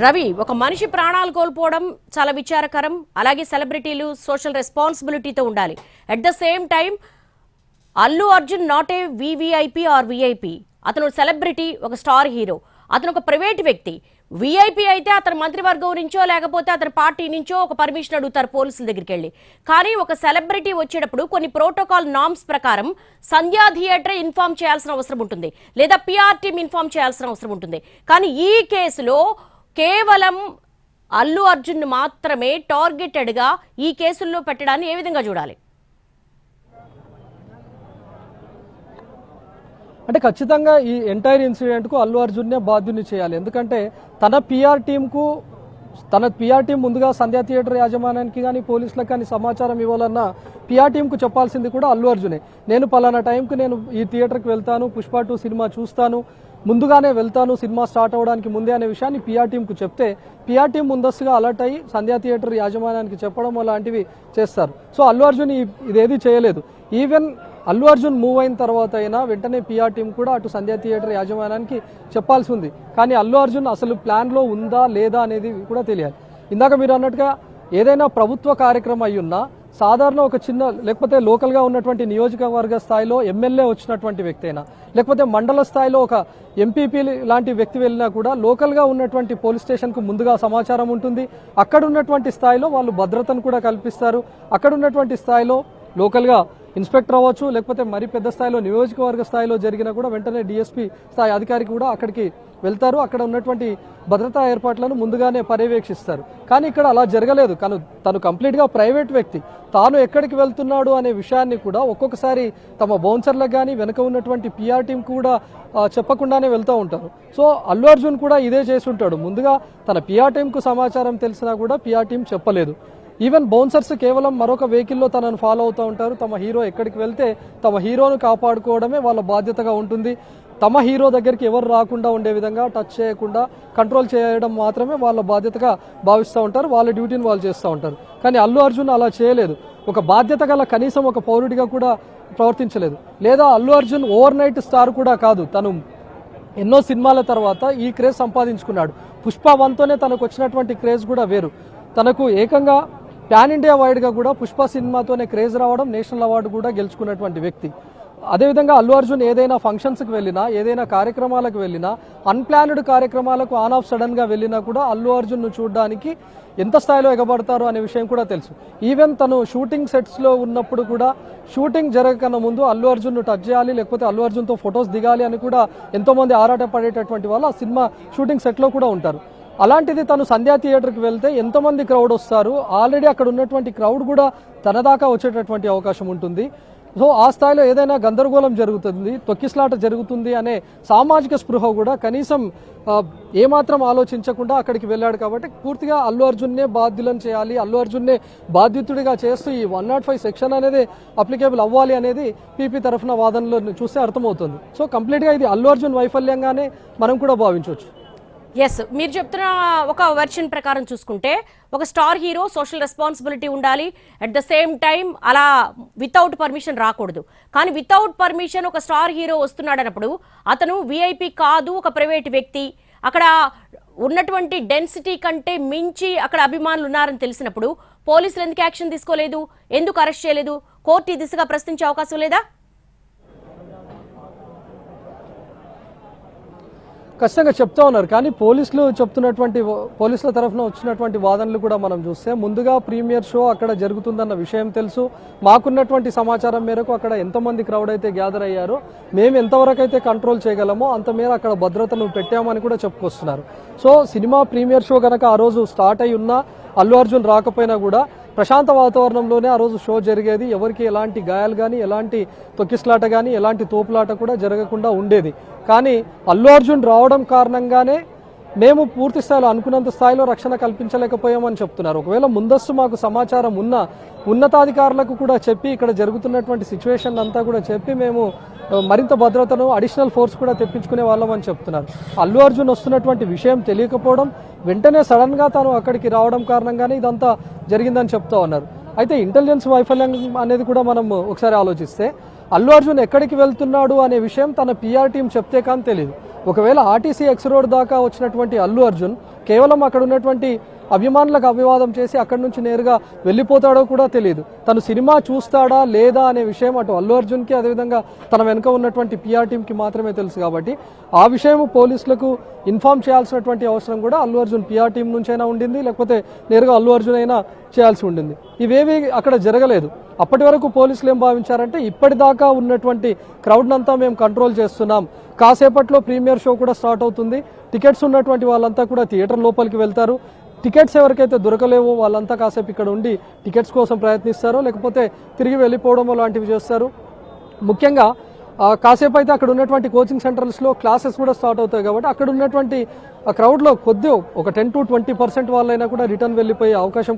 రవి, ఒక మనిషి ప్రాణాలు కోల్పోవడం చాలా విచారకరం. అలాగే సెలబ్రిటీలు సోషల్ రెస్పాన్సిబిలిటీతో ఉండాలి. At the same time Allu Arjun not a VVIP or VIP. అతను సెలబ్రిటీ, ఒక స్టార్ హీరో. అతను ఒక ప్రైవేట్ వ్యక్తి. విఐపి అయితే అతను మంత్రివర్గం నుంచో లేకపోతే అతని పార్టీ నుంచో ఒక పర్మిషన్ అడుగుతారు పోలీసుల దగ్గరికి వెళ్ళి. కానీ ఒక సెలబ్రిటీ వచ్చేటప్పుడు కొన్ని ప్రోటోకాల్ నామ్స్ ప్రకారం సంధ్యా థియేటర్ ఇన్ఫార్మ్ చేయాల్సిన అవసరం ఉంటుంది, లేదా పిఆర్ టీమ్ ఇన్ఫార్మ్ చేయాల్సిన అవసరం ఉంటుంది. కానీ ఈ కేసులో కేవలం అల్లు అర్జున్ మాత్రమే టార్గెటెడ్గా ఈ కేసుల్లో పెట్టడాన్ని ఏ విధంగా చూడాలి? అంటే ఖచ్చితంగా ఈ ఎంటైర్ ఇన్సిడెంట్కు అల్లు అర్జున్నే బాధ్యుని చేయాలి. ఎందుకంటే తన పిఆర్ టీం ముందుగా సంధ్యా థియేటర్ యాజమాన్యానికి కానీ పోలీసులకు కానీ సమాచారం ఇవ్వాలన్నా పిఆర్ టీంకు చెప్పాల్సింది కూడా అల్లు అర్జునే. నేను పలానా టైంకి నేను ఈ థియేటర్కి వెళ్తాను, పుష్ప 2 సినిమా చూస్తాను, ముందుగానే వెళ్తాను సినిమా స్టార్ట్ అవ్వడానికి ముందే అనే విషయాన్ని పిఆర్ టీంకు చెప్తే పిఆర్ టీం ముందస్తుగా అలర్ట్ అయ్యి సంధ్యా థియేటర్ యాజమాన్యానికి చెప్పడం అలాంటివి చేస్తారు. సో అల్లు అర్జున్ ఇదేది చేయలేదు. ఈవెన్ అల్లు అర్జున్ మూవ్ అయిన తర్వాత అయినా వెంటనే పిఆర్ టీం కూడా అటు సంధ్యా థియేటర్ యాజమాన్యానికి చెప్పాల్సి ఉంది. కానీ అల్లు అర్జున్ అసలు ప్లాన్లో ఉందా లేదా అనేది కూడా తెలియాలి. ఇందాక మీరు అన్నట్టుగా ఏదైనా ప్రభుత్వ కార్యక్రమం అయ్యున్నా సాధారణ ఒక చిన్న లేకపోతే లోకల్గా ఉన్నటువంటి నియోజకవర్గ స్థాయిలో ఎమ్మెల్యే వచ్చినటువంటి వ్యక్తి అయినా లేకపోతే మండల స్థాయిలో ఒక ఎంపీపీ లాంటి వ్యక్తి వెళ్ళినా కూడా లోకల్గా ఉన్నటువంటి పోలీస్ స్టేషన్కు ముందుగా సమాచారం ఉంటుంది. అక్కడ ఉన్నటువంటి స్థాయిలో వాళ్ళు భద్రతను కూడా కల్పిస్తారు. అక్కడ ఉన్నటువంటి స్థాయిలో లోకల్గా ఇన్స్పెక్టర్ అవ్వచ్చు, లేకపోతే మరి పెద్ద స్థాయిలో నియోజకవర్గ స్థాయిలో జరిగినా కూడా వెంటనే డిఎస్పీ స్థాయి అధికారికి కూడా అక్కడికి వెళ్తారు. అక్కడ ఉన్నటువంటి భద్రతా ఏర్పాట్లను ముందుగానే పర్యవేక్షిస్తారు. కానీ ఇక్కడ అలా జరగలేదు. తను కంప్లీట్గా ప్రైవేట్ వ్యక్తి. తాను ఎక్కడికి వెళ్తున్నాడు అనే విషయాన్ని కూడా ఒక్కొక్కసారి తమ బౌన్సర్లకు కానీ వెనక ఉన్నటువంటి పిఆర్ టీం కూడా చెప్పకుండానే వెళ్తూ ఉంటారు. సో అల్లు అర్జున్ కూడా ఇదే చేసి ఉంటాడు. ముందుగా తన పిఆర్ టీంకు సమాచారం తెలిసినా కూడా పిఆర్ టీం చెప్పలేదు. ఈవెన్ బౌన్సర్స్ కేవలం మరొక వెహికల్లో తనను ఫాలో అవుతూ ఉంటారు. తమ హీరో ఎక్కడికి వెళ్తే తమ హీరోను కాపాడుకోవడమే వాళ్ళ బాధ్యతగా ఉంటుంది. తమ హీరో దగ్గరికి ఎవరు రాకుండా ఉండే విధంగా టచ్ చేయకుండా కంట్రోల్ చేయడం మాత్రమే వాళ్ళ బాధ్యతగా భావిస్తూ ఉంటారు. వాళ్ళ డ్యూటీని వాళ్ళు చేస్తూ ఉంటారు. కానీ అల్లు అర్జున్ అలా చేయలేదు. ఒక బాధ్యత గల కనీసం ఒక పౌరుడిగా కూడా ప్రవర్తించలేదు. లేదా Allu Arjun over night star కూడా కాదు. తను ఎన్నో సినిమాల తర్వాత ఈ క్రేజ్ సంపాదించుకున్నాడు. పుష్ప 1తోనే తనకు వచ్చినటువంటి క్రేజ్ కూడా వేరు. తనకు ఏకంగా పాన్ ఇండియా వైడ్గా కూడా పుష్ప సినిమాతోనే క్రేజ్ రావడం, నేషనల్ అవార్డు కూడా గెలుచుకున్నటువంటి వ్యక్తి. అదేవిధంగా అల్లు అర్జున్ ఏదైనా ఫంక్షన్స్కి వెళ్ళినా, ఏదైనా కార్యక్రమాలకు వెళ్ళినా, అన్ప్లాన్డ్ కార్యక్రమాలకు ఆన్ ఆఫ్ సడన్గా వెళ్ళినా కూడా అల్లు అర్జున్ను చూడడానికి ఎంత స్థాయిలో ఎగబడతారో అనే విషయం కూడా తెలుసు. ఈవెన్ తను షూటింగ్ సెట్స్లో ఉన్నప్పుడు కూడా షూటింగ్ జరగకన్నా ముందు అల్లు అర్జున్ను టచ్ చేయాలి, లేకపోతే అల్లు అర్జున్తో ఫొటోస్ దిగాలి అని కూడా ఎంతోమంది ఆరాటపడేటటువంటి వాళ్ళు ఆ సినిమా షూటింగ్ సెట్లో కూడా ఉంటారు. అలాంటిది తను సంధ్యా థియేటర్కి వెళ్తే ఎంతమంది క్రౌడ్ వస్తారు, ఆల్రెడీ అక్కడ ఉన్నటువంటి క్రౌడ్ కూడా తన దాకా వచ్చేటటువంటి అవకాశం ఉంటుంది. సో ఆ స్థాయిలో ఏదైనా గందరగోళం జరుగుతుంది, తొక్కిస్లాట జరుగుతుంది అనే సామాజిక స్పృహ కూడా కనీసం ఏమాత్రం ఆలోచించకుండా అక్కడికి వెళ్ళాడు. కాబట్టి పూర్తిగా అల్లు అర్జున్నే బాధ్యులను చేయాలి, అల్లు అర్జున్నే బాధ్యతుడిగా చేస్తూ ఈ 105 సెక్షన్ అనేది అప్లికేబుల్ అవ్వాలి అనేది పీపీ తరఫున వాదనలో చూస్తే అర్థమవుతుంది. సో కంప్లీట్గా ఇది అల్లు అర్జున్ వైఫల్యంగానే మనం కూడా భావించవచ్చు. ఎస్, మీరు చెప్తున్న ఒక వెర్షన్ ప్రకారం చూసుకుంటే ఒక స్టార్ హీరో సోషల్ రెస్పాన్సిబిలిటీ ఉండాలి. అట్ ద సేమ్ టైం అలా వితౌట్ పర్మిషన్ రాకూడదు. కానీ వితౌట్ పర్మిషన్ ఒక స్టార్ హీరో వస్తున్నాడు అన్నప్పుడు అతను విఐపి కాదు, ఒక ప్రైవేట్ వ్యక్తి. అక్కడ ఉన్నటువంటి డెన్సిటీ కంటే మించి అక్కడ అభిమానులు ఉన్నారని తెలిసినప్పుడు పోలీసులు ఎందుకు యాక్షన్ తీసుకోలేదు, ఎందుకు అరెస్ట్ చేయలేదు? కోర్టు ఈ దిశగా ప్రశ్నించే అవకాశం లేదా? ఖచ్చితంగా చెప్తా ఉన్నారు. కానీ పోలీసుల తరఫున వచ్చినటువంటి వాదనలు కూడా మనం చూస్తే ముందుగా ప్రీమియర్ షో అక్కడ జరుగుతుందన్న విషయం తెలుసు. మాకున్నటువంటి సమాచారం మేరకు అక్కడ ఎంతమంది క్రౌడ్ అయితే గ్యాదర్ అయ్యారో మేము ఎంతవరకు అయితే కంట్రోల్ చేయగలమో అంత మేర అక్కడ భద్రతను పెట్టామని కూడా చెప్పుకొస్తున్నారు. సో సినిమా ప్రీమియర్ షో కనుక ఆ రోజు స్టార్ట్ అయి ఉన్నా అల్లు అర్జున్ రాకపోయినా కూడా ప్రశాంత వాతావరణంలోనే ఆ రోజు షో జరిగేది. ఎవరికి ఎలాంటి గాయాలు కానీ, ఎలాంటి తొక్కిస్లాట కానీ, ఎలాంటి తోపులాట కూడా జరగకుండా ఉండేది. కానీ అల్లు అర్జున్ రావడం కారణంగానే మేము పూర్తి స్థాయిలో అనుకున్నంత స్థాయిలో రక్షణ కల్పించలేకపోయామని చెప్తున్నారు. ఒకవేళ ముందస్తు మాకు సమాచారం ఉన్న ఉన్నతాధికారులకు కూడా చెప్పి ఇక్కడ జరుగుతున్నటువంటి సిచ్యువేషన్ అంతా కూడా చెప్పి మేము మరింత భద్రతను, అడిషనల్ ఫోర్స్ కూడా తెప్పించుకునే వాళ్ళమని చెప్తున్నారు. అల్లు అర్జున్ వస్తున్నటువంటి విషయం తెలియకపోవడం, వెంటనే సడన్గా తాను అక్కడికి రావడం కారణంగానే ఇదంతా జరిగిందని చెప్తా ఉన్నారు. అయితే ఇంటెలిజెన్స్ వైఫల్యం అనేది కూడా మనం ఒకసారి ఆలోచిస్తే అల్లు అర్జున్ ఎక్కడికి వెళ్తున్నాడు అనే విషయం తన పిఆర్ టీం చెప్తే కానీ తెలియదు. ఒకవేళ ఆర్టీసీ ఎక్స్ రోడ్ దాకా వచ్చినటువంటి అల్లు అర్జున్ కేవలం అక్కడ ఉన్నటువంటి అభిమానులకు అభివాదం చేసి అక్కడి నుంచి నేరుగా వెళ్ళిపోతాడో కూడా తెలియదు. తను సినిమా చూస్తాడా లేదా అనే విషయం అటు అల్లు అర్జున్కి అదేవిధంగా తన వెనుక ఉన్నటువంటి పిఆర్ టీంకి మాత్రమే తెలుసు. కాబట్టి ఆ విషయం పోలీసులకు ఇన్ఫార్మ్ చేయాల్సినటువంటి అవసరం కూడా అల్లు అర్జున్ పిఆర్ టీం నుంచైనా ఉండింది, లేకపోతే నేరుగా అల్లు అర్జున్ అయినా చేయాల్సి ఉండింది. ఇవేవి అక్కడ జరగలేదు. అప్పటి వరకు పోలీసులు ఏం భావించారంటే ఇప్పటిదాకా ఉన్నటువంటి క్రౌడ్నంతా మేము కంట్రోల్ చేస్తున్నాం, కాసేపట్లో ప్రీమియర్ షో కూడా స్టార్ట్ అవుతుంది, టికెట్స్ ఉన్నటువంటి వాళ్ళంతా కూడా థియేటర్ లోపలికి వెళ్తారు, టికెట్స్ ఎవరికైతే దొరకలేవో వాళ్ళంతా కాసేపు ఇక్కడ ఉండి టికెట్స్ కోసం ప్రయత్నిస్తారో లేకపోతే తిరిగి వెళ్ళిపోవడమో లాంటివి చేస్తారు. ముఖ్యంగా కాసేపు అయితే అక్కడ ఉన్నటువంటి కోచింగ్ సెంటర్స్లో క్లాసెస్ కూడా స్టార్ట్ అవుతాయి. కాబట్టి అక్కడ ఉన్నటువంటి ఆ క్రౌడ్లో ఒక 10 to 20% వాళ్ళైనా కూడా రిటర్న్ వెళ్ళిపోయే అవకాశం